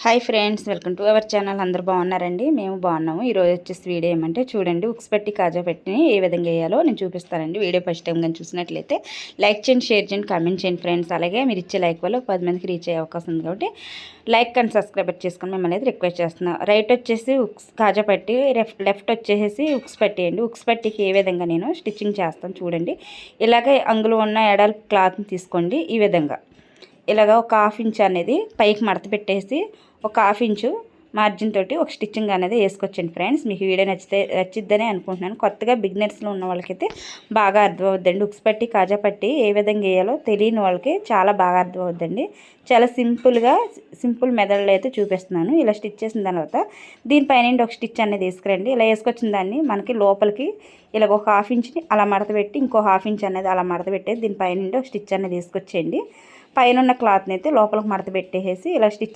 Hi friends, welcome to our channel. అందరూ బాగున్నారండి? మేము బాగున్నాము. ఈరోజు వచ్చేసి వీడియో ఏమంటే చూడండి, ఉక్స్ పెట్టి కాజా పెట్టిని ఏ విధంగా వేయాలో నేను చూపిస్తానండి. వీడియో ఫస్ట్ టైం కానీ చూసినట్లయితే లైక్ చేయండి, షేర్ చేయండి, కామెంట్ చేయండి ఫ్రెండ్స్. అలాగే మీరు ఇచ్చే లైక్ వల్ల 10 మందికి రీచ్ అయ్యే అవకాశం ఉంది కాబట్టి లైక్ అండ్ సబ్స్క్రైబ్ చేసుకొని మిమ్మల్ని అయితే రిక్వెస్ట్ చేస్తున్నాను. రైట్ వచ్చేసి ఉక్స్ కాజా పట్టి, లెఫ్ట్ వచ్చేసి ఉక్స్ పట్టేయండి. ఉక్స్ పట్టికి ఏ విధంగా నేను స్టిచ్చింగ్ చేస్తాను చూడండి. ఇలాగే అంగులు ఉన్న ఎడల్ క్లాత్ని తీసుకోండి. ఈ విధంగా ఇలాగ ఒక హాఫ్ ఇంచ్ అనేది పైకి మడత పెట్టేసి ఒక హాఫ్ ఇంచు మార్జిన్ తోటి ఒక స్టిచ్చింగ్ అనేది వేసుకొచ్చండి ఫ్రెండ్స్. మీకు వీడియో నచ్చిద్దని అనుకుంటున్నాను. కొత్తగా బిగినర్స్లో ఉన్న వాళ్ళకైతే బాగా అర్థమవుద్దండి. ఉక్స్ పట్టి కాజా పట్టి ఏ విధంగా వేయాలో తెలియని వాళ్ళకి చాలా బాగా అర్థమవుద్దండి. చాలా సింపుల్ మెథడ్లో అయితే చూపిస్తున్నాను. ఇలా స్టిచ్ చేసిన తర్వాత దీనిపైన ఒక స్టిచ్ అనేది వేసుకురండి. ఇలా వేసుకొచ్చిన దాన్ని మనకి లోపలికి ఇలా ఒక హాఫ్ ఇంచ్ని అలా మడత పెట్టి ఇంకో హాఫ్ ఇంచ్ అనేది అలా మడత పెట్టేసి దీనిపైన ఒక స్టిచ్ అనేది వేసుకొచ్చేయండి. పైన ఉన్న క్లాత్ని అయితే లోపలికి మడత పెట్టేసి ఇలా స్టిచ్